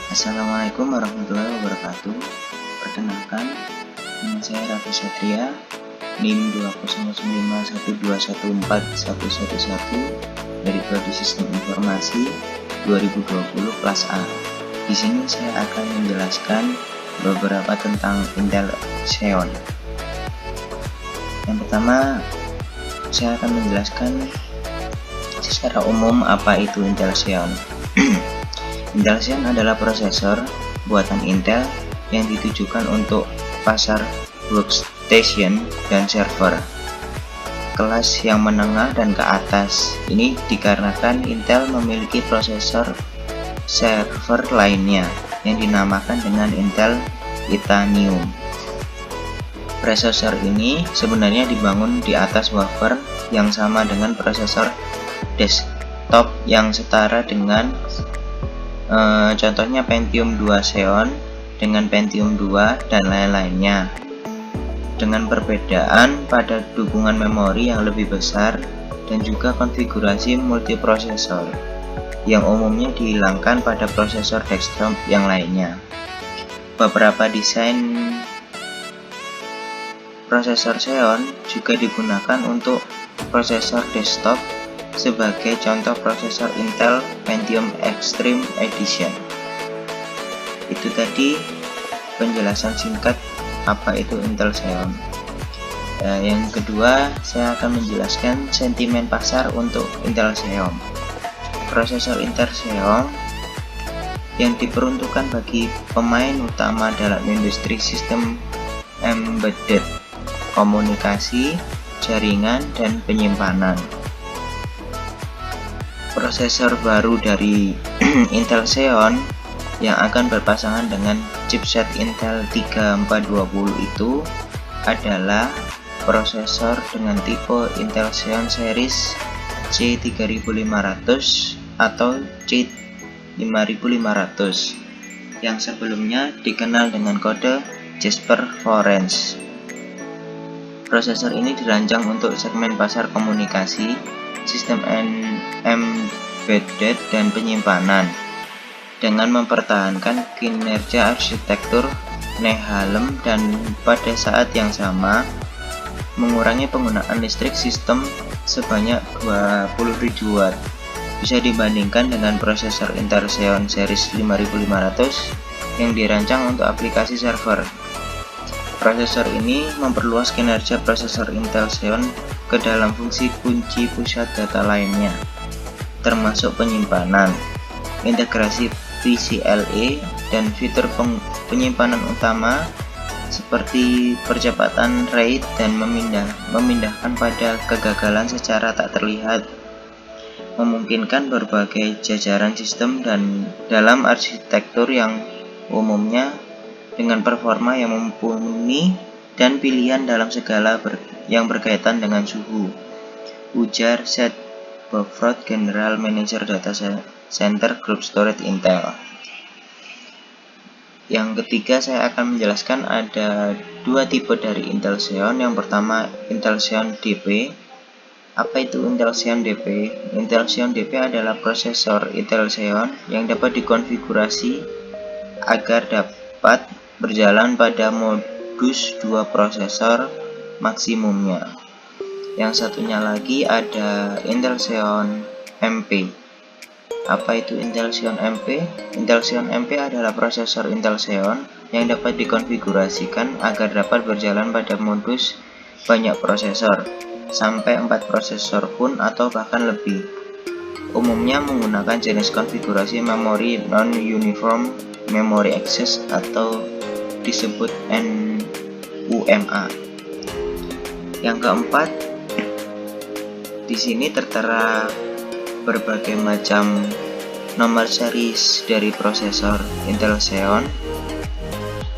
Assalamualaikum warahmatullahi wabarakatuh. Perkenalkan, nama saya Raffi Satria, NIM 20951214111 dari Prodi Sistem Informasi 2020 kelas A. Di sini saya akan menjelaskan beberapa tentang Intel Xeon. Yang pertama, saya akan menjelaskan secara umum apa itu Intel Xeon. Intel Xeon adalah prosesor buatan Intel yang ditujukan untuk pasar workstation dan server kelas yang menengah dan ke atas. Ini dikarenakan Intel memiliki prosesor server lainnya yang dinamakan dengan Intel Titanium. Prosesor ini sebenarnya dibangun di atas wafer yang sama dengan prosesor desktop yang setara dengan contohnya Pentium 2 Xeon dengan Pentium 2 dan lain-lainnya, dengan perbedaan pada dukungan memori yang lebih besar dan juga konfigurasi multiprosesor yang umumnya dihilangkan pada prosesor desktop yang lainnya. Beberapa desain prosesor Xeon juga digunakan untuk prosesor desktop, sebagai contoh prosesor Intel Pentium Extreme Edition. Itu tadi penjelasan singkat apa itu Intel Xeon. Yang kedua, saya akan menjelaskan sentimen pasar untuk Intel Xeon. Prosesor Intel Xeon yang diperuntukkan bagi pemain utama dalam industri sistem embedded, komunikasi, jaringan, dan penyimpanan. Prosesor baru dari Intel Xeon yang akan berpasangan dengan chipset Intel 3420 itu adalah prosesor dengan tipe Intel Xeon series C3500 atau C5500 yang sebelumnya dikenal dengan kode Jasper Forens. Prosesor ini dirancang untuk segmen pasar komunikasi, sistem embedded, dan penyimpanan, dengan mempertahankan kinerja arsitektur Nehalem dan pada saat yang sama mengurangi penggunaan listrik sistem sebanyak 20 ribu watt. Bisa dibandingkan dengan prosesor Intel Xeon series 5500 yang dirancang untuk aplikasi server. Prosesor ini memperluas kinerja prosesor Intel Xeon ke dalam fungsi kunci pusat data lainnya, termasuk penyimpanan, integrasi PCLE, dan fitur penyimpanan utama seperti percepatan RAID dan memindahkan pada kegagalan secara tak terlihat, memungkinkan berbagai jajaran sistem dan dalam arsitektur yang umumnya dengan performa yang mumpuni dan pilihan dalam segala yang berkaitan dengan suhu, ujar Seth Buford, General Manager Data Center Group Storage Intel. Yang ketiga, saya akan menjelaskan ada dua tipe dari Intel Xeon. Yang pertama, Intel Xeon DP. Apa itu Intel Xeon DP? Intel Xeon DP adalah prosesor Intel Xeon yang dapat dikonfigurasi agar dapat berjalan pada modus 2 prosesor maksimumnya. Yang satunya lagi ada Intel Xeon MP. Apa itu Intel Xeon MP? Intel Xeon MP adalah prosesor Intel Xeon yang dapat dikonfigurasikan agar dapat berjalan pada modus banyak prosesor, sampai 4 prosesor pun atau bahkan lebih. Umumnya menggunakan jenis konfigurasi memori non-uniform memory access atau disebut NUMA. Yang keempat, di sini tertera berbagai macam nomor series dari prosesor Intel Xeon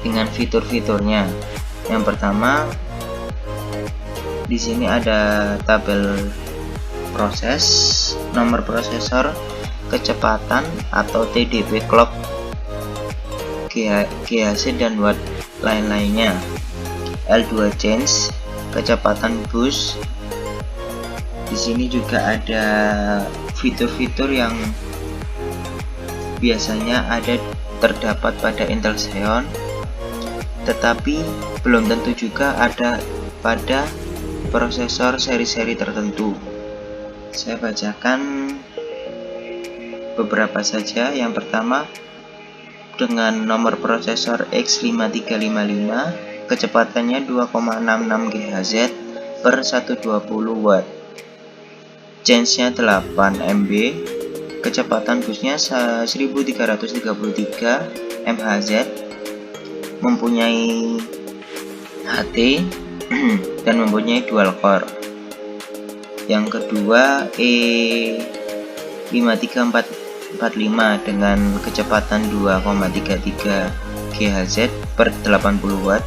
dengan fitur-fiturnya. Yang pertama, di sini ada tabel proses, nomor prosesor, kecepatan atau TDP clock, GHz dan watt lain-lainnya, L2 change, kecepatan bus. Di sini juga ada fitur-fitur yang biasanya ada terdapat pada Intel Xeon, tetapi belum tentu juga ada pada prosesor seri-seri tertentu. Saya bacakan beberapa saja. Yang pertama, dengan nomor prosesor X5355, kecepatannya 2,66 GHz per 120 Watt, change-nya 8 MB, kecepatan busnya 1333 MHz, mempunyai HT dan mempunyai dual core. Yang kedua, E53445 dengan kecepatan 2,33 GHz per 80 Watt,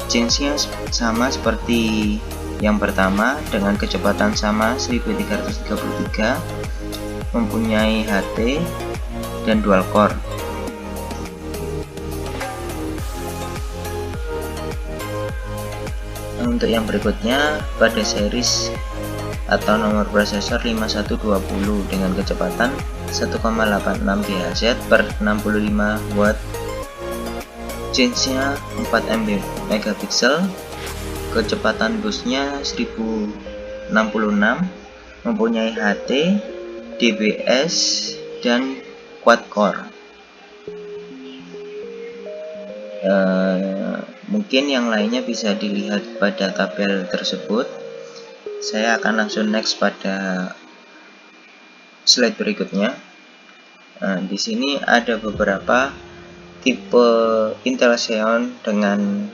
change-nya sama seperti yang pertama dengan kecepatan sama 1333, mempunyai HT dan dual core. Untuk yang berikutnya, pada series atau nomor prosesor 5120 dengan kecepatan 1,86 GHz per 65 Watt, change-nya 4 megapiksel, kecepatan busnya 1066, mempunyai HT, DBS, dan quad core. Mungkin yang lainnya bisa dilihat pada tabel tersebut. Saya akan langsung next pada slide berikutnya. Di sini ada beberapa tipe Intel Xeon dengan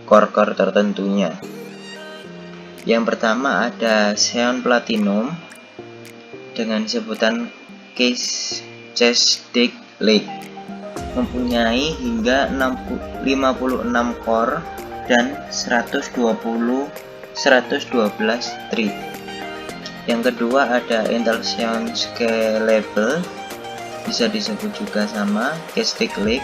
core-core tertentunya. Yang pertama ada Xeon Platinum dengan sebutan Cascade Lake, mempunyai hingga 56 core dan 112 thread. Yang kedua ada Intel Xeon Scalable, bisa disebut juga sama Cascade Lake,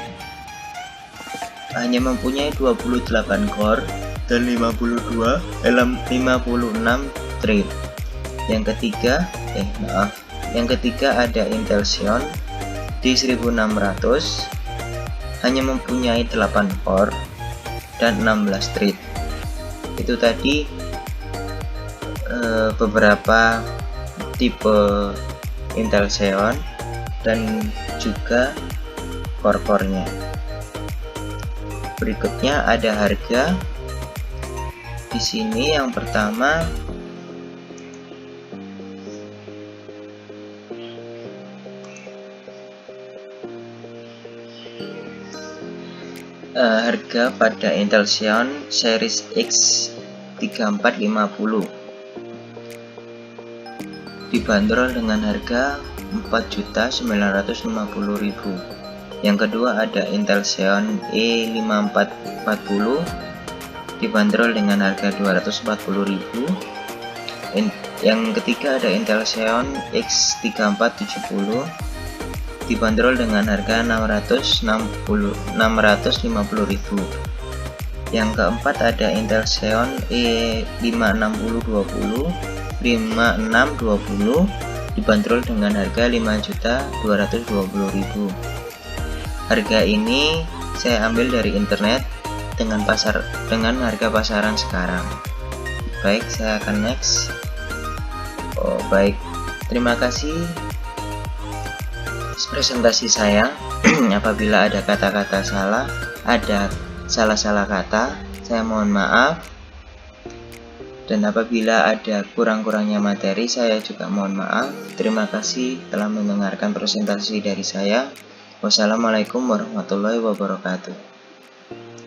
hanya mempunyai 28 core dan 56 thread. Yang ketiga ada Intel Xeon D1600, hanya mempunyai 8 core dan 16 thread. Itu tadi beberapa tipe Intel Xeon dan juga core-core-nya. Berikutnya ada harga. Di sini yang pertama harga pada Intel Xeon series X3450 dibanderol dengan harga 4.950.000. Yang kedua ada Intel Xeon E5440 dibanderol dengan harga 240.000. Yang ketiga ada Intel Xeon X3470 dibanderol dengan harga 650.000. Yang keempat ada Intel Xeon E5620 dibanderol dengan harga 5.220.000. Harga ini saya ambil dari internet dengan harga pasaran sekarang. Baik, saya akan next. Baik, terima kasih presentasi saya. Apabila ada kata-kata salah, ada salah-salah kata, saya mohon maaf. Dan apabila ada kurang-kurangnya materi, saya juga mohon maaf. Terima kasih telah mendengarkan presentasi dari saya. Wassalamualaikum warahmatullahi wabarakatuh.